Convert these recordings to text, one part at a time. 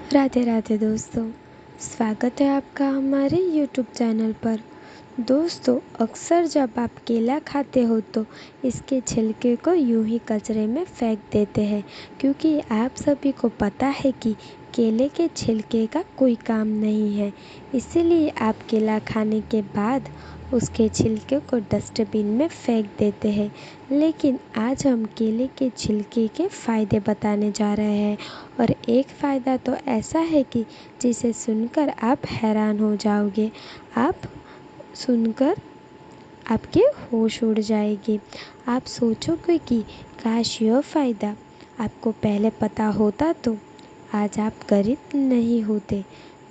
राधे राधे दोस्तों, स्वागत है आपका हमारे YouTube चैनल पर। दोस्तों, अक्सर जब आप केला खाते हो तो इसके छिलके को यूं ही कचरे में फेंक देते हैं, क्योंकि आप सभी को पता है कि केले के छिलके का कोई काम नहीं है। इसीलिए आप केला खाने के बाद उसके छिलके को डस्टबिन में फेंक देते हैं। लेकिन आज हम केले के छिलके के फ़ायदे बताने जा रहे हैं, और एक फ़ायदा तो ऐसा है कि जिसे सुनकर आप हैरान हो जाओगे। आप सुनकर आपके होश उड़ जाएंगे। आप सोचोगे कि काश यह फ़ायदा आपको पहले पता होता तो आज आप गरीब नहीं होते।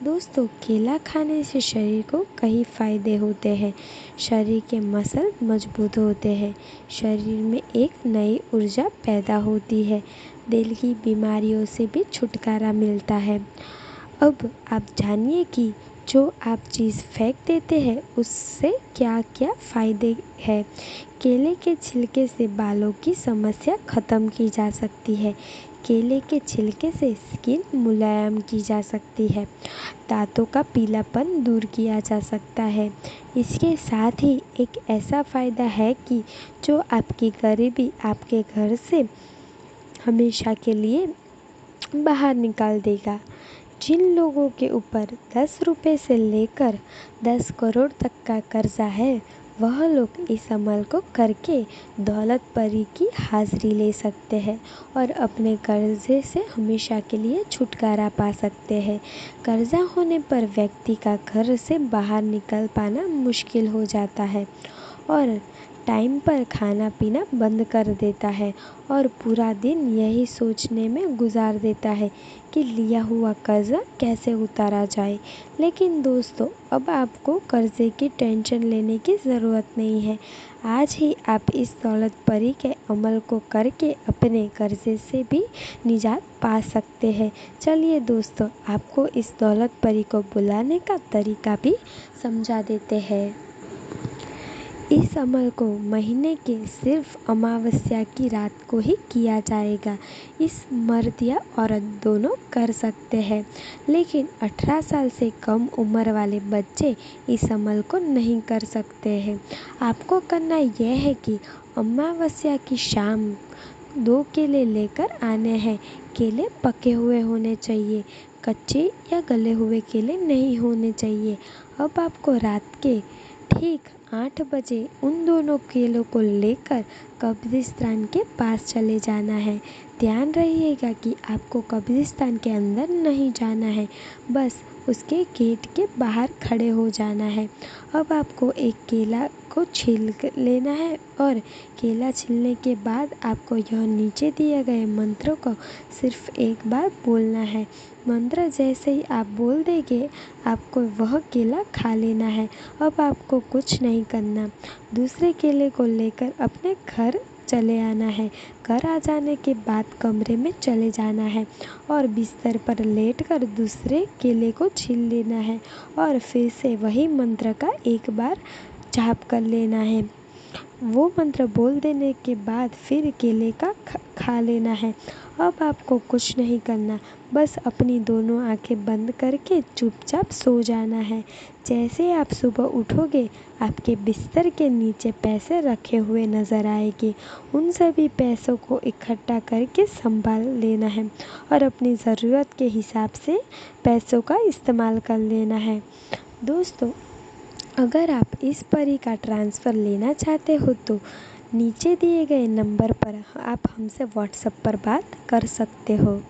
दोस्तों, केला खाने से शरीर को कई फ़ायदे होते हैं। शरीर के मसल मजबूत होते हैं, शरीर में एक नई ऊर्जा पैदा होती है, दिल की बीमारियों से भी छुटकारा मिलता है। अब आप जानिए कि जो आप चीज़ फेंक देते हैं उससे क्या क्या फ़ायदे हैं। केले के छिलके से बालों की समस्या ख़त्म की जा सकती है। केले के छिलके से स्किन मुलायम की जा सकती है। दांतों का पीलापन दूर किया जा सकता है। इसके साथ ही एक ऐसा फ़ायदा है कि जो आपकी गरीबी आपके घर से हमेशा के लिए बाहर निकाल देगा। जिन लोगों के ऊपर 10 रुपये से लेकर 10 करोड़ तक का कर्जा है, वह लोग इस अमल को करके दौलत परी की हाज़िरी ले सकते हैं और अपने कर्जे से हमेशा के लिए छुटकारा पा सकते हैं। कर्जा होने पर व्यक्ति का घर से बाहर निकल पाना मुश्किल हो जाता है और टाइम पर खाना पीना बंद कर देता है और पूरा दिन यही सोचने में गुजार देता है कि लिया हुआ कर्ज़ा कैसे उतारा जाए। लेकिन दोस्तों, अब आपको कर्ज़े की टेंशन लेने की ज़रूरत नहीं है। आज ही आप इस दौलत परी के अमल को करके अपने कर्ज़े से भी निजात पा सकते हैं। चलिए दोस्तों, आपको इस दौलत परी को बुलाने का तरीका भी समझा देते हैं। इस अमल को महीने के सिर्फ अमावस्या की रात को ही किया जाएगा। इस मर्द या औरत दोनों कर सकते हैं, लेकिन 18 साल से कम उम्र वाले बच्चे इस अमल को नहीं कर सकते हैं। आपको करना यह है कि अमावस्या की शाम 2 केले लेकर आने हैं। केले पके हुए होने चाहिए, कच्चे या गले हुए केले नहीं होने चाहिए। अब आपको रात के ठीक 8 बजे उन दोनों केलों को लेकर कब्रिस्तान के पास चले जाना है। ध्यान रहिएगा कि आपको कब्रिस्तान के अंदर नहीं जाना है, बस उसके गेट के बाहर खड़े हो जाना है। अब आपको एक केला को छील लेना है और केला छीलने के बाद आपको यह नीचे दिए गए मंत्रों को सिर्फ एक बार बोलना है। मंत्र जैसे ही आप बोल देंगे, आपको वह केला खा लेना है। अब आपको कुछ नहीं करना, दूसरे केले को लेकर अपने घर चले आना है। घर आ जाने के बाद कमरे में चले जाना है और बिस्तर पर लेटकर दूसरे केले को छील लेना है और फिर से वही मंत्र का एक बार जाप कर लेना है। वो मंत्र बोल देने के बाद फिर केले का खा लेना है। अब आपको कुछ नहीं करना, बस अपनी दोनों आंखें बंद करके चुपचाप सो जाना है। जैसे आप सुबह उठोगे, आपके बिस्तर के नीचे पैसे रखे हुए नज़र आएंगे। उन सभी पैसों को इकट्ठा करके संभाल लेना है और अपनी ज़रूरत के हिसाब से पैसों का इस्तेमाल कर लेना है। दोस्तों, अगर आप इस परी का ट्रांसफ़र लेना चाहते हो तो नीचे दिए गए नंबर पर आप हमसे व्हाट्सएप पर बात कर सकते हो।